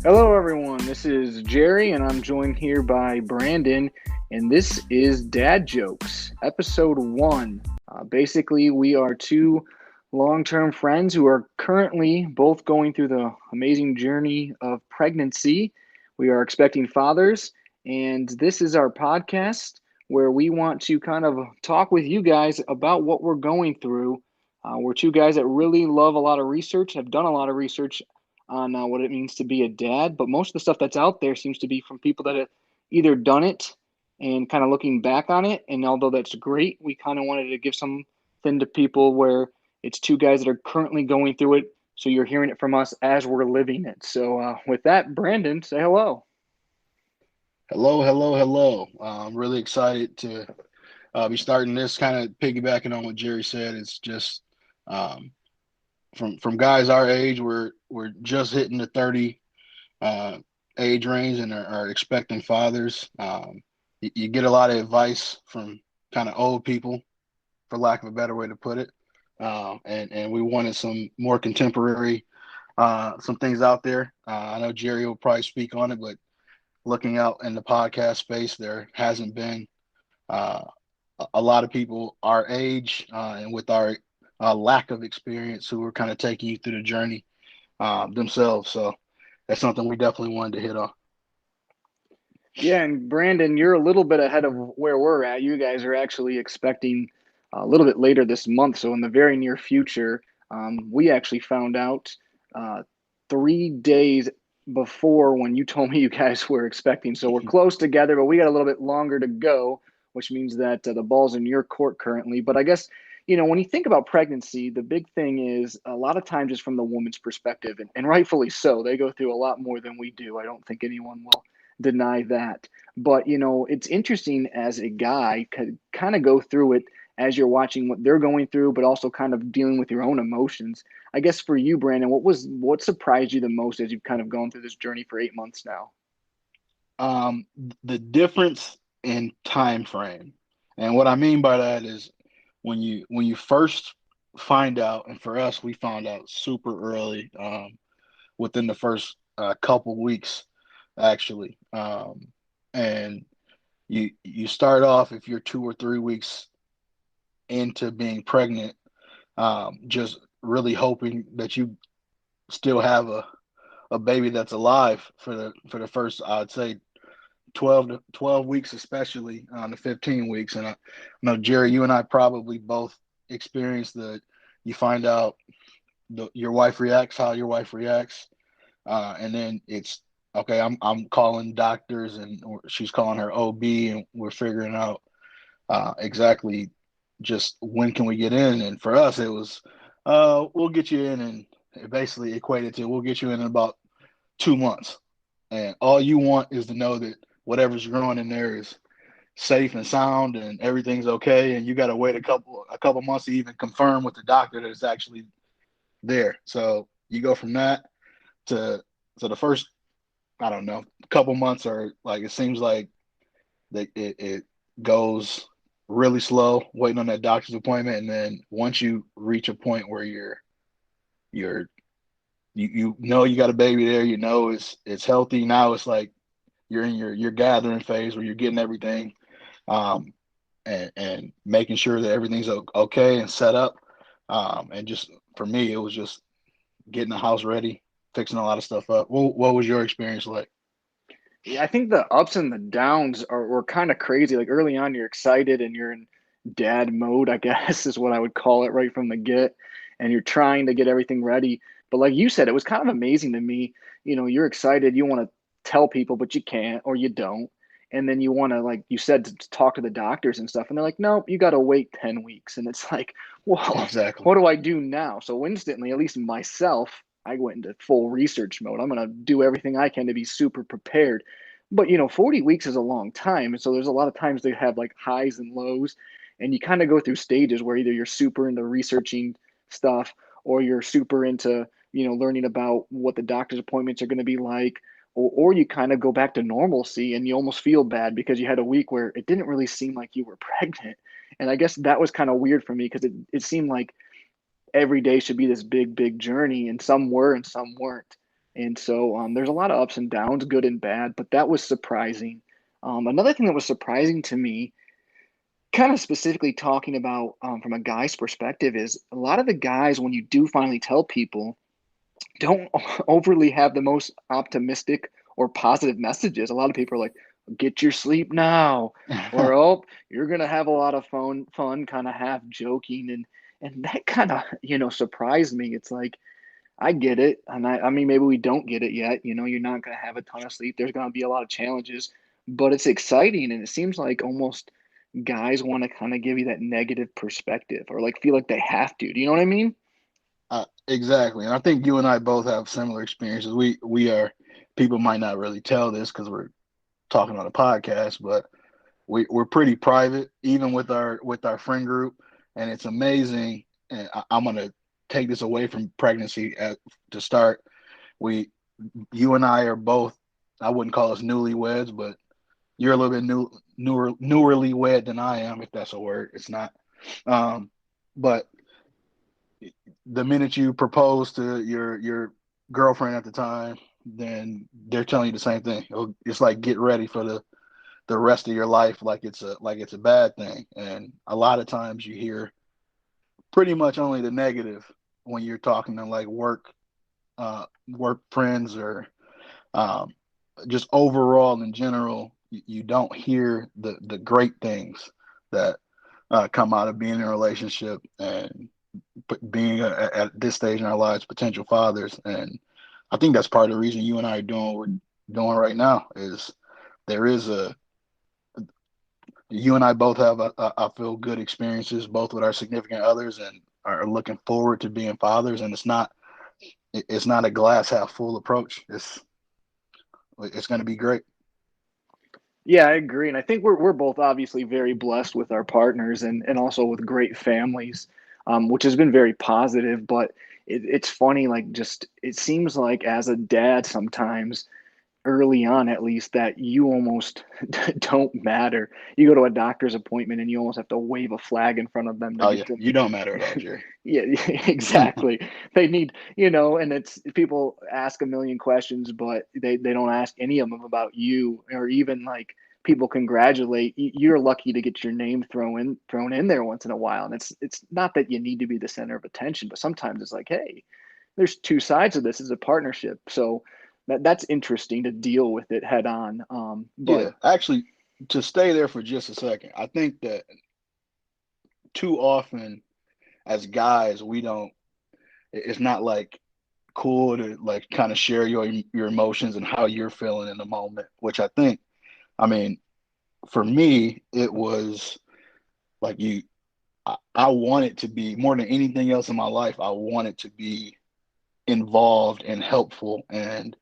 Hello, everyone. This is Jerry, and I'm joined here by Brandon, and this is Dad Jokes, episode one. Basically, we are two long term friends who are currently both going through the amazing journey of pregnancy. We are expecting fathers, and this is our podcast where we want to kind of talk with you guys about what we're going through. We're two guys that really love a lot of research, have done a lot of research on what it means to be a dad. But most of the stuff that's out there seems to be from people that have either done it and kind of looking back on it. And although that's great, we kind of wanted to give something to people where it's two guys that are currently going through it. So you're hearing it from us as we're living it. So with that, Brandon, say hello. Hello, hello, hello. I'm really excited to be starting this, kind of piggybacking on what Jerry said. It's just um, from guys our age, we're just hitting the 30 uh, age range and are expecting fathers. You get a lot of advice from kind of old people, for lack of a better way to put it, and we wanted some more contemporary, some things out there. I know Jerry will probably speak on it, but looking out in the podcast space, there hasn't been uh, a lot of people our age and with our lack of experience who are kind of taking you through the journey themselves. So that's something we definitely wanted to hit on. Yeah, and Brandon, you're a little bit ahead of where we're at. You guys are actually expecting a little bit later this month, so in the very near future. We actually found out uh, 3 days before when you told me you guys were expecting. So we're close together, but we got a little bit longer to go, which means that the ball's in your court currently. But I guess, when you think about pregnancy, the big thing is a lot of times just from the woman's perspective, and rightfully so. They go through a lot more than we do. I don't think anyone will deny that. But it's interesting as a guy could kind of go through it as you're watching what they're going through, but also kind of dealing with your own emotions. I guess for you, Brandon, what surprised you the most as you've kind of gone through this journey for 8 months now? Um, the difference in time frame, and what I mean by that is when you first find out, and for us, we found out super early, within the first couple weeks, actually, and you start off if you're 2 or 3 weeks into being pregnant, just really hoping that you still have a baby that's alive for the first, I'd say, 12 weeks, especially on the 15 weeks. And I know, Jerry, you and I probably both experienced the, you find out your wife reacts, how your wife reacts. And then it's, okay, I'm calling doctors and she's calling her OB and we're figuring out exactly just when can we get in. And for us, it was, we'll get you in, and it basically equated to we'll get you in about 2 months. And all you want is to know that whatever's growing in there is safe and sound and everything's okay. And you got to wait a couple months to even confirm with the doctor that it's actually there. So you go from that to the first, I don't know, couple months are like, it seems like that it goes really slow waiting on that doctor's appointment. And then once you reach a point where you're you know you got a baby there, you know it's healthy. Now it's like you're in your gathering phase where you're getting everything, um, and making sure that everything's okay and set up. And just for me, it was just getting the house ready, fixing a lot of stuff up. What was your experience like? Yeah, I think the ups and the downs were kind of crazy. Like early on, you're excited and you're in dad mode, I guess is what I would call it right from the get. And you're trying to get everything ready. But like you said, it was kind of amazing to me. You're excited, you want to tell people, but you can't or you don't. And then you want to, like you said, to talk to the doctors and stuff. And they're like, nope, you got to wait 10 weeks. And it's like, well, Exactly. what do I do now? So instantly, at least myself, I went into full research mode. I'm going to do everything I can to be super prepared. But 40 weeks is a long time. And so there's a lot of times they have like highs and lows. And you kind of go through stages where either you're super into researching stuff or you're super into, learning about what the doctor's appointments are going to be like. Or you kind of go back to normalcy and you almost feel bad because you had a week where it didn't really seem like you were pregnant. And I guess that was kind of weird for me because it seemed like every day should be this big, big journey, and some were and some weren't. And so there's a lot of ups and downs, good and bad, but that was surprising. Another thing that was surprising to me, kind of specifically talking about from a guy's perspective, is a lot of the guys, when you do finally tell people, don't overly have the most optimistic or positive messages. A lot of people are like, "Get your sleep now," or "Oh, you're gonna have a lot of fun," kind of half joking, and that kind of surprised me. It's like I get it, and I mean maybe we don't get it yet. You're not gonna have a ton of sleep. There's gonna be a lot of challenges, but it's exciting, and it seems like almost guys want to kind of give you that negative perspective or like feel like they have to. Do you know what I mean? Exactly, and I think you and I both have similar experiences. We are people might not really tell this because we're talking on a podcast, but we're pretty private, even with our friend group, and it's amazing. And I'm gonna take this away from pregnancy to start. We, you and I are both. I wouldn't call us newlyweds, but you're a little bit newerly wed than I am, if that's a word. It's not. Um, but the minute you propose to your girlfriend at the time, then they're telling you the same thing. It's like get ready for the rest of your life like it's a bad thing. And a lot of times you hear pretty much only the negative when you're talking to like work friends or um, just overall in general. You don't hear the great things that come out of being in a relationship and being at this stage in our lives potential fathers. And I think that's part of the reason you and I are doing what we're doing right now is there is a you and I both have I feel good experiences both with our significant others and are looking forward to being fathers. And it's not a glass half full approach. It's going to be great. Yeah, I agree, and I think we're both obviously very blessed with our partners and also with great families, which has been very positive. But it's funny, like just it seems like as a dad sometimes early on at least that you almost don't matter. You go to a doctor's appointment and you almost have to wave a flag in front of them to Oh get yeah, them. you don't matter at all, Jerry. Yeah, exactly. They need, and it's people ask a million questions, but they don't ask any of them about you or even like people congratulate. You're lucky to get your name thrown in there once in a while. And it's not that you need to be the center of attention, but sometimes it's like, hey, there's two sides of this as a partnership. So that's interesting to deal with it head on. But Yeah, actually, to stay there for just a second, I think that too often as guys we don't. It's not like cool to like kind of share your emotions and how you're feeling in the moment. Which I think, I mean, for me, it was like I want it to be more than anything else in my life. I want it to be involved and helpful, and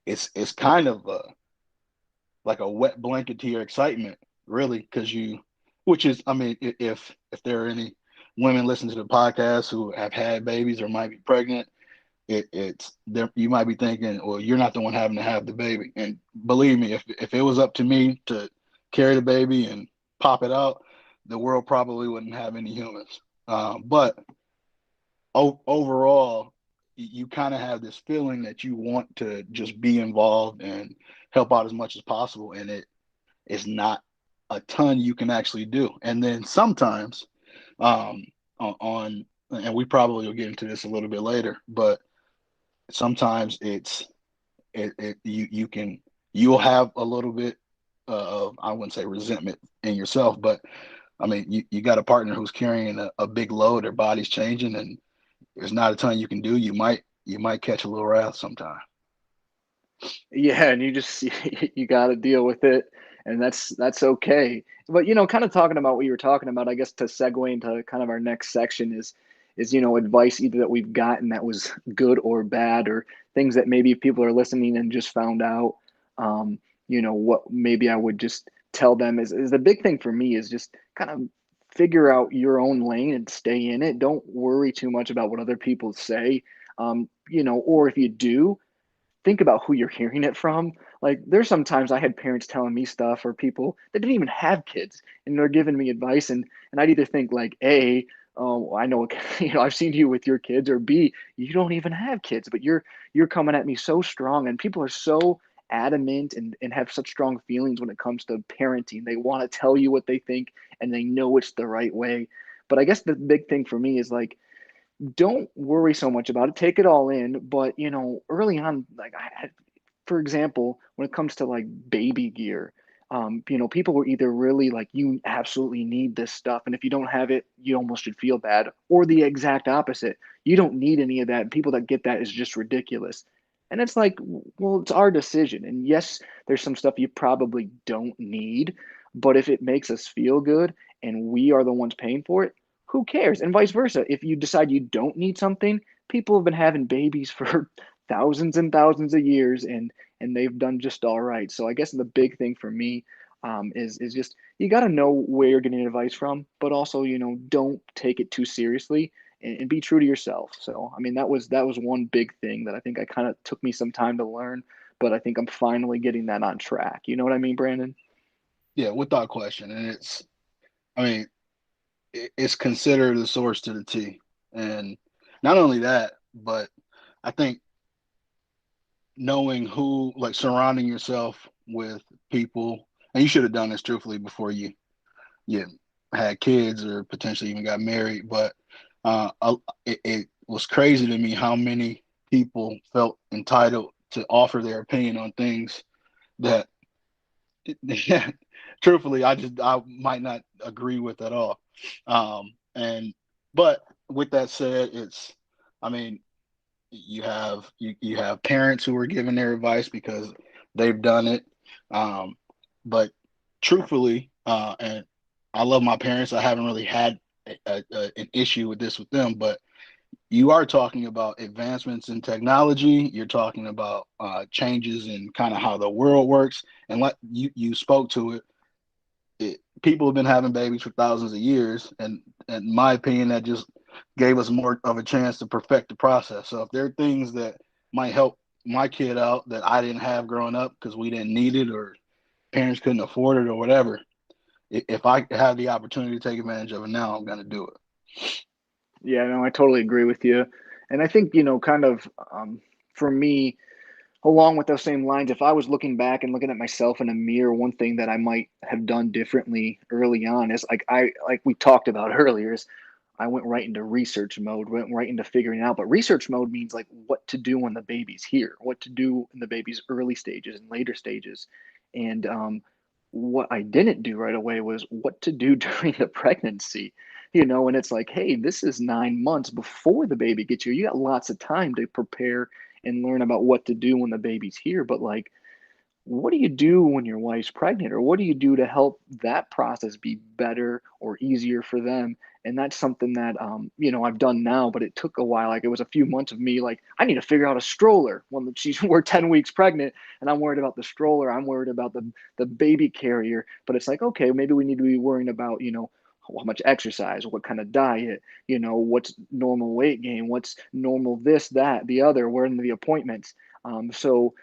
it's kind of like a wet blanket to your excitement, really, because which is, I mean, if there are any women listening to the podcast who have had babies or might be pregnant, it's there. You might be thinking, well, you're not the one having to have the baby, and believe me, if it was up to me to carry the baby and pop it out, the world probably wouldn't have any humans. But overall, you kind of have this feeling that you want to just be involved and help out as much as possible, and it is not a ton you can actually do. And then sometimes, um, and we probably will get into this a little bit later, but sometimes you can you'll have a little bit of I wouldn't say resentment in yourself, but I mean you got a partner who's carrying a big load, their body's changing, and there's not a ton you can do. You might catch a little wrath sometime. yeah, and you just you got to deal with it, and that's okay. But kind of talking about what you were talking about, I guess to segue into kind of our next section is advice either that we've gotten that was good or bad, or things that maybe people are listening and just found out. What maybe I would just tell them is the big thing for me is just kind of figure out your own lane and stay in it. Don't worry too much about what other people say. Or if you do, think about who you're hearing it from. Like there's sometimes I had parents telling me stuff or people that didn't even have kids and they're giving me advice and I'd either think like A, oh, I know, I've seen you with your kids, or B, you don't even have kids, but you're coming at me so strong, and people are so adamant and have such strong feelings when it comes to parenting. They want to tell you what they think, and they know it's the right way. But I guess the big thing for me is like, don't worry so much about it. Take it all in, but early on, like for example, when it comes to like baby gear, people were either really like, you absolutely need this stuff, and if you don't have it, you almost should feel bad, or the exact opposite. You don't need any of that. And people that get that is just ridiculous. And it's like, well, it's our decision. And yes, there's some stuff you probably don't need, but if it makes us feel good and we are the ones paying for it, who cares? And vice versa. If you decide you don't need something, people have been having babies for thousands and thousands of years, and they've done just all right. So I guess the big thing for me, is just, you got to know where you're getting advice from, but also don't take it too seriously, and be true to yourself. So I mean, that was one big thing that I think I kind of took me some time to learn, but I think I'm finally getting that on track. You know what I mean, Brandon? Yeah, without question. And I mean, it's considered the source to the T. And not only that, but I think knowing who, like surrounding yourself with people, and you should have done this truthfully before you had kids or potentially even got married. But it was crazy to me how many people felt entitled to offer their opinion on things that, yeah, truthfully, I might not agree with at all. And but with that said, I mean, you have parents who are giving their advice because they've done it. But truthfully, and I love my parents. I haven't really had an issue with this with them, but you are talking about advancements in technology. You're talking about changes in kind of how the world works, and like you spoke to people have been having babies for thousands of years, and in my opinion, that just gave us more of a chance to perfect the process. So if there are things that might help my kid out that I didn't have growing up because we didn't need it or parents couldn't afford it or whatever, if I have the opportunity to take advantage of it now, I'm going to do it. Yeah, no, I totally agree with you. And I think, kind of, for me, along with those same lines, if I was looking back and looking at myself in a mirror, one thing that I might have done differently early on is, like we talked about earlier, is I went right into research mode, went right into figuring out. But research mode means like what to do when the baby's here, what to do in the baby's early stages and later stages. And what I didn't do right away was what to do during the pregnancy. And it's like, hey, this is 9 months before the baby gets here. You got lots of time to prepare and learn about what to do when the baby's here. But like, what do you do when your wife's pregnant, or what do you do to help that process be better or easier for them? And that's something that, I've done now, but it took a while. Like, it was a few months of me like, I need to figure out a stroller when we're 10 weeks pregnant, and I'm worried about the stroller, I'm worried about the baby carrier. But it's like, okay, maybe we need to be worrying about, how much exercise, what kind of diet, what's normal weight gain, what's normal this, that, the other, where in the appointments. So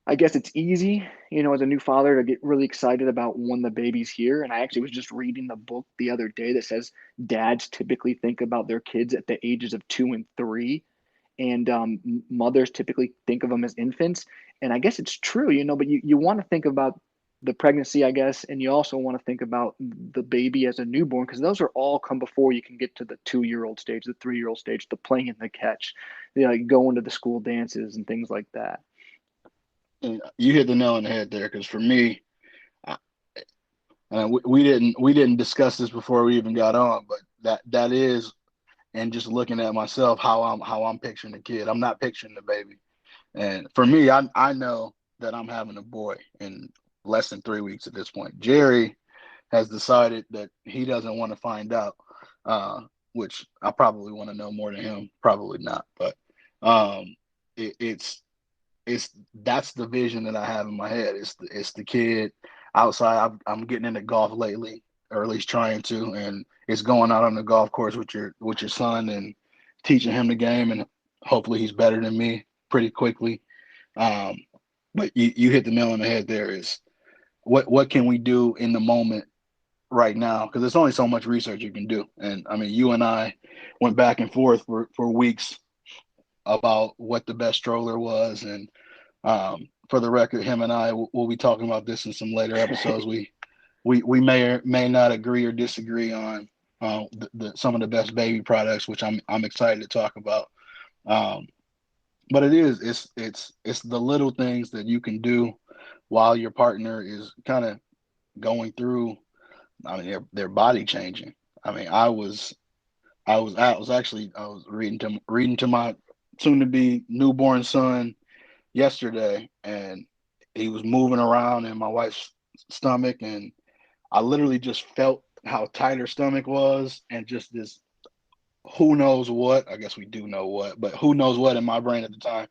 I guess it's easy, as a new father, to get really excited about when the baby's here. And I actually was just reading the book the other day that says dads typically think about their kids at the ages of 2 and 3, and mothers typically think of them as infants. And I guess it's true, but you want to think about the pregnancy, I guess, and you also want to think about the baby as a newborn, because those are all come before you can get to the 2-year-old stage, the 3-year-old stage, the playing in the catch, like going to the school dances and things like that. And you hit the nail on the head there because for me, I, we didn't discuss this before we even got on, but that is, and just looking at myself, how I'm picturing the kid. I'm not picturing the baby. And for me, I know that I'm having a boy in less than 3 weeks at this point. Jerry has decided that he doesn't want to find out, which I probably want to know more than him. Probably not, but um, it's that's the vision that I have in my head. It's the kid outside. I'm getting into golf lately, or at least trying to, and it's going out on the golf course with your son and teaching him the game, and hopefully he's better than me pretty quickly. Um, but you hit the nail on the head. There is what can we do in the moment right now because there's only so much research you can do. And I mean, you and I went back and forth for weeks about what the best stroller was. And for the record, him and I will be talking about this in some later episodes. We may or may not agree or disagree on some of the best baby products, which I'm excited to talk about. Um, but it's the little things that you can do while your partner is kind of going through. I mean, their body changing. I mean, I was reading to my soon to be newborn son yesterday, and he was moving around in my wife's stomach, and I literally just felt how tight her stomach was, and just this who knows what. I guess we do know what, but who knows what in my brain at the time,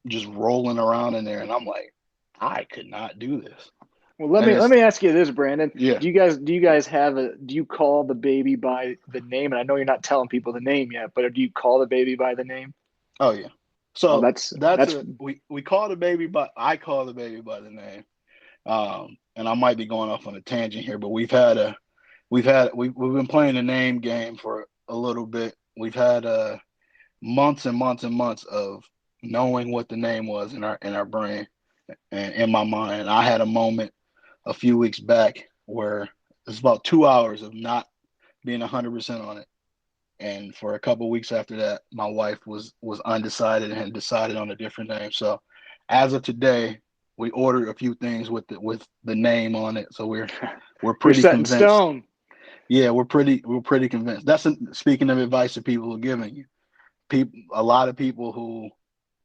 just rolling around in there, and I'm like, I could not do this. Well, let And me let it's me ask you this, Brandon. yeah, Do you guys have a do you call the baby by the name? And I know you're not telling people the name yet, but do you call the baby by the name? oh yeah. Oh, So that's that's that's a we call the baby, but I call the baby by the name. And I might be going off on a tangent here, but we've been playing the name game for a little bit. We've had months and months and months of knowing what the name was in our brain and in my mind. I had a moment a few weeks back where it's about 2 hours of not being 100% on it. And for a couple of weeks after that, my wife was undecided and had decided on a different name. So as of today, we ordered a few things with the name on it. So we're you're pretty set in convinced. stone. Yeah, we're pretty convinced. Speaking of advice that people are giving you. People, a lot of people who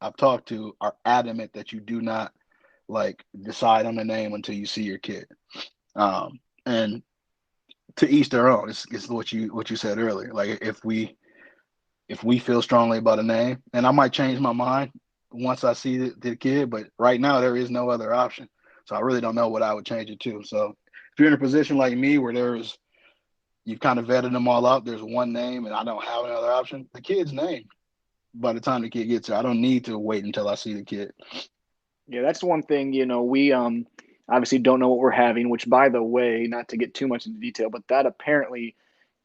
I've talked to are adamant that you do not like decide on the name until you see your kid. And to each their own. It's what you said earlier. Like if we feel strongly about a name, and I might change my mind once I see the kid, but right now there is no other option. So I really don't know what I would change it to. So if you're in a position like me where there's you've kind of vetted them all out, there's one name and I don't have another option, the kid's name. By the time the kid gets here, I don't need to wait until I see the kid. Yeah, that's one thing, we obviously don't know what we're having, which by the way, not to get too much into detail, but that apparently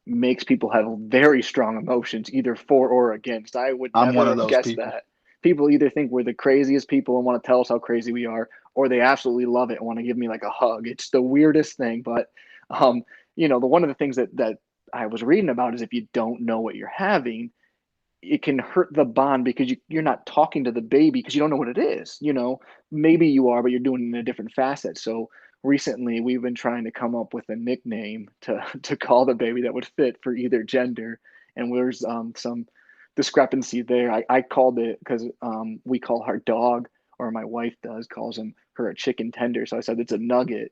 makes people have very strong emotions, either for or against. I would I'm one never of have those guessed people. that. People either think we're the craziest people and want to tell us how crazy we are, or they absolutely love it and want to give me like a hug. It's the weirdest thing. But um, the one of the things that I was reading about is if you don't know what you're having, it can hurt the bond because you're not talking to the baby because you don't know what it is. Maybe you are, but you're doing it in a different facet. So recently we've been trying to come up with a nickname to call the baby that would fit for either gender, and there's some discrepancy there. I called it because we call our dog, or my wife does, calls her a chicken tender. So I said it's a nugget.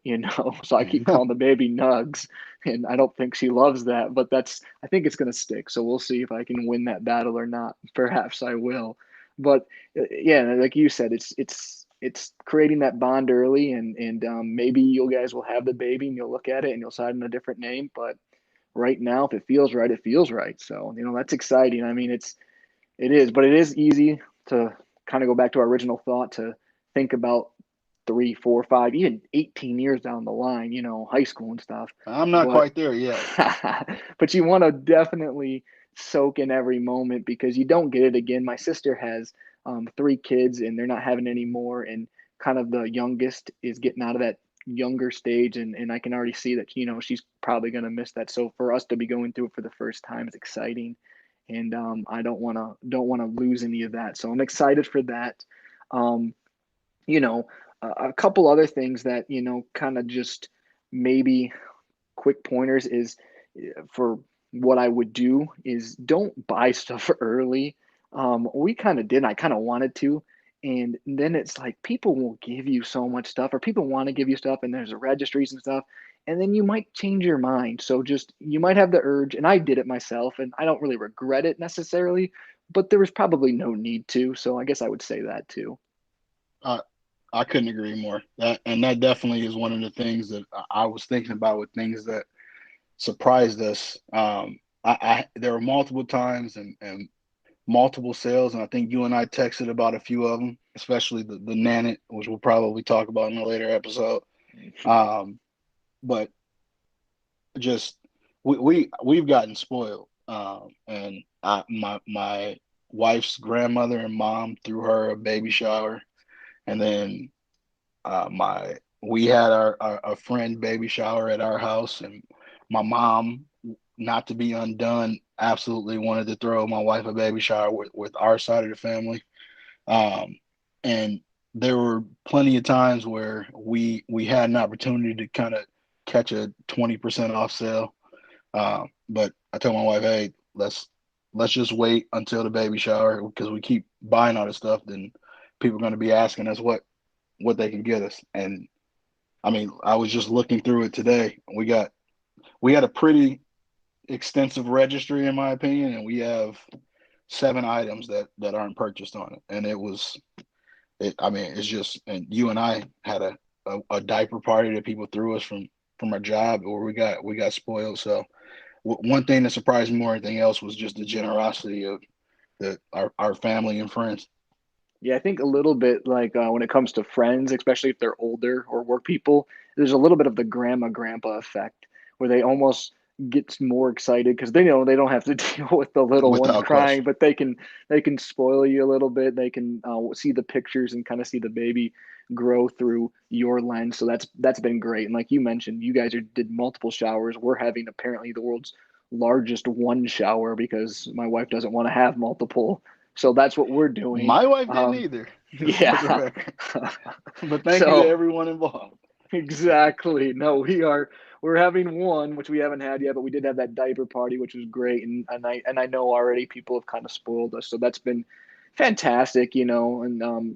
So I keep calling the baby Nugs, and I don't think she loves that, but I think it's going to stick. So we'll see if I can win that battle or not. Perhaps I will. But yeah, like you said, it's creating that bond early, and maybe you guys will have the baby and you'll look at it and you'll decide on a different name. But right now, if it feels right, it feels right. So that's exciting. I mean, it is, but it is easy to kind of go back to our original thought to think about 3, 4, 5, even 18 years down the line, high school and stuff. I'm not But quite there yet. but you want to definitely soak in every moment because you don't get it again. My sister has 3 kids and they're not having any more, and kind of the youngest is getting out of that younger stage, and I can already see that she's probably going to miss that. So for us to be going through it for the first time is exciting, and I don't want to lose any of that. So I'm excited for that. Um, you know, a couple other things that kind of just maybe quick pointers is for what I would do is don't buy stuff early. We kind of did. I kind of wanted to. And then it's like people will give you so much stuff, or people want to give you stuff, and there's registries and stuff. And then you might change your mind. So just you might have the urge, and I did it myself, and I don't really regret it necessarily, but there was probably no need to. So I guess I would say that too. I I couldn't agree more. That definitely is one of the things that I was thinking about with things that surprised us. I there were multiple times and multiple sales, and I think you and I texted about a few of them, especially the Nanit, which we'll probably talk about in a later episode. Um, but just we've gotten spoiled. And my wife's grandmother and mom threw her a baby shower, and then my we had our a friend baby shower at our house, and my mom, not to be undone, absolutely wanted to throw my wife a baby shower with our side of the family. Um, and there were plenty of times where we had an opportunity to kind of catch a 20% off sale. But I told my wife, hey, let's just wait until the baby shower, because we keep buying all this stuff, then people are going to be asking us what they can get us. And I mean, I was just looking through it today. We had a pretty extensive registry, in my opinion, and we have 7 items that aren't purchased on it. And I mean, it's just, and you and I had a diaper party that people threw us from our job, where we got spoiled. So one thing that surprised me more than anything else was just the generosity of our family and friends. Yeah, I think a little bit like when it comes to friends, especially if they're older or work people, there's a little bit of the grandma grandpa effect where they almost get more excited because they know they don't have to deal with the little one Without crying, question. but they can spoil you a little bit. They can see the pictures and kind of see the baby grow through your lens. So that's been great. And like you mentioned, you guys did multiple showers. We're having apparently the world's largest one shower because my wife doesn't want to have multiple. So that's what we're doing. My wife didn't Um, either, just for the yeah. record. But thank you to So everyone involved. exactly. No, we're having one, which we haven't had yet, but we did have that diaper party, which was great. And I know already people have kind of spoiled us. So that's been fantastic, and no,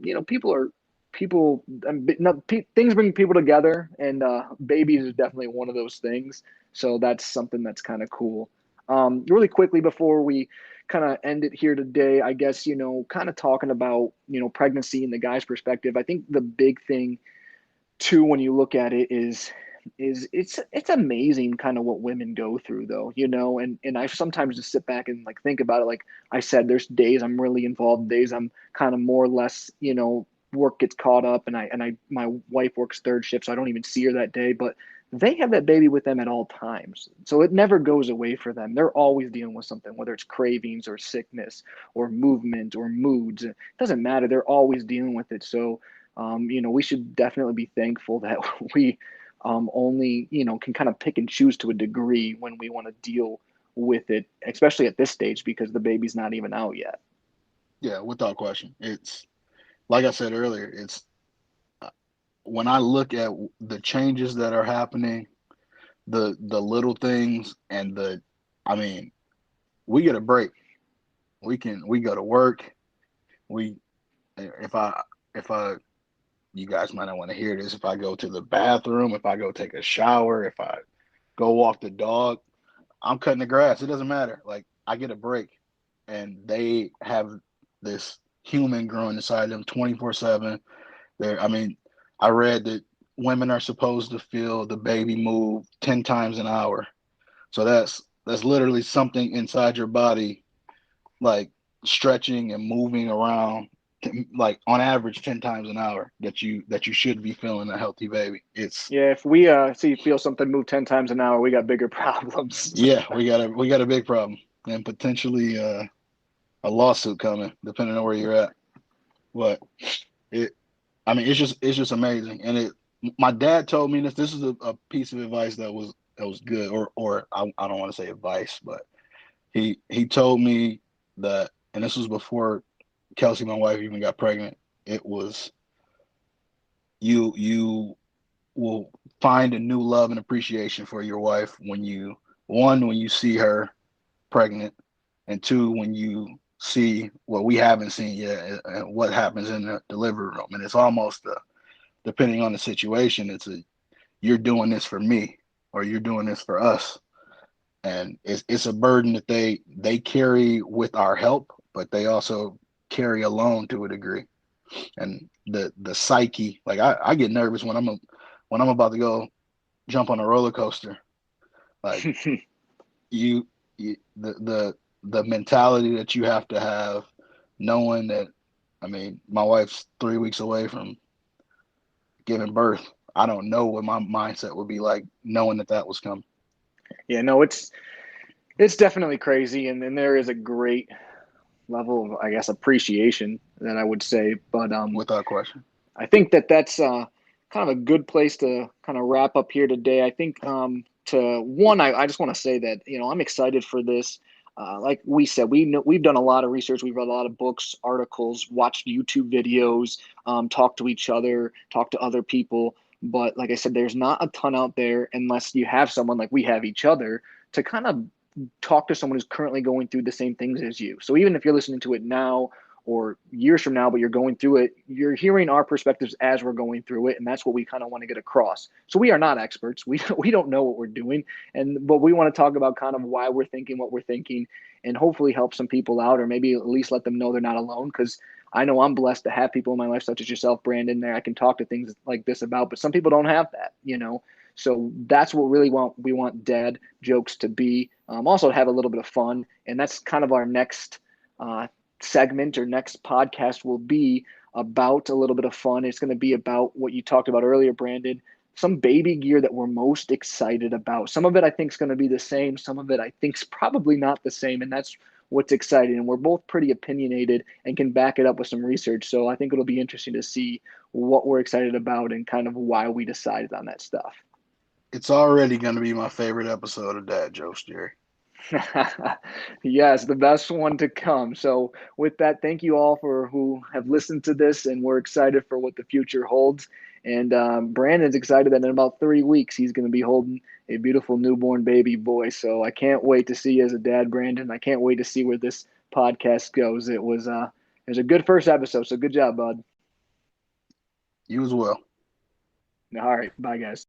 things bring people together, and babies is definitely one of those things. So that's something that's kind of cool. Really quickly before we kind of end it here today, I guess, kind of talking about, pregnancy in the guy's perspective. I think the big thing too when you look at it is it's amazing kind of what women go through though, and I sometimes just sit back and like think about it. Like I said, there's days I'm really involved, days I'm kind of more or less, work gets caught up, and I my wife works third shift, so I don't even see her that day, but they have that baby with them at all times, so it never goes away for them. They're always dealing with something, whether it's cravings or sickness or movement or moods. It doesn't matter, they're always dealing with it. So we should definitely be thankful that we only, can kind of pick and choose to a degree when we want to deal with it, especially at this stage because the baby's not even out yet. Yeah, without question. It's like I said earlier. It's when I look at the changes that are happening, the little things, and I mean, we get a break. We go to work. We if I if I you guys might not want to hear this. If I go to the bathroom, if I go take a shower, if I go walk the dog, I'm cutting the grass. It doesn't matter. Like, I get a break, and they have this human growing inside them 24/7. I mean, I read that women are supposed to feel the baby move 10 times an hour. So that's literally something inside your body, like stretching and moving around, like on average 10 times an hour, that you should be feeling a healthy baby. It's Yeah, if we feel something move 10 times an hour, we got bigger problems. Yeah, we got a big problem, and potentially a lawsuit coming, depending on where you're at. But it, I mean, it's just amazing. And my dad told me this. This is a piece of advice that was good, or I don't want to say advice, but he told me that, and this was before Kelsey, my wife, even got pregnant. It was, you will find a new love and appreciation for your wife when you see her pregnant, and two, when you see what we haven't seen yet, and what happens in the delivery room. And it's almost depending on the situation, you're doing this for me, or you're doing this for us. And it's a burden that they carry with our help, but they also carry alone to a degree. And the psyche, like, I get nervous when I'm about to go jump on a roller coaster. Like, you, the mentality that you have to have, knowing that, I mean, my wife's 3 weeks away from giving birth. I don't know what my mindset would be like knowing that was coming. Yeah, no, it's definitely crazy, and then there is a great level of, I guess, appreciation that I would say. But without question. I think that that's kind of a good place to kind of wrap up here today. I think to one, I just want to say that I'm excited for this. Like we said, we've done a lot of research. We've read a lot of books, articles, watched YouTube videos, talked to each other, talked to other people. But like I said, there's not a ton out there unless you have someone like we have each other to kind of talk to someone who's currently going through the same things as you. So even if you're listening to it now or years from now, but you're going through it, you're hearing our perspectives as we're going through it, and that's what we kind of want to get across. So we are not experts. We don't know what we're doing, but we want to talk about kind of why we're thinking what we're thinking, and hopefully help some people out, or maybe at least let them know they're not alone. Because I know I'm blessed to have people in my life such as yourself, Brandon. There I can talk to things like this about, but some people don't have that. So that's what we want dad jokes to be. Also to have a little bit of fun, and that's kind of our next segment or next podcast will be about a little bit of fun. It's going to be about what you talked about earlier, Brandon. Some baby gear that we're most excited about. Some of it I think is going to be the same. Some of it I think is probably not the same, and that's what's exciting. And we're both pretty opinionated and can back it up with some research. So I think it'll be interesting to see what we're excited about and kind of why we decided on that stuff. It's already going to be my favorite episode of Dad Jokes, Jerry. Yes, the best one to come. So, with that, thank you all for who have listened to this, and we're excited for what the future holds. And Brandon's excited that in about 3 weeks he's going to be holding a beautiful newborn baby boy. So I can't wait to see you as a dad, Brandon. I can't wait to see where this podcast goes. It was a good first episode. So good job, bud. You as well. All right, bye guys.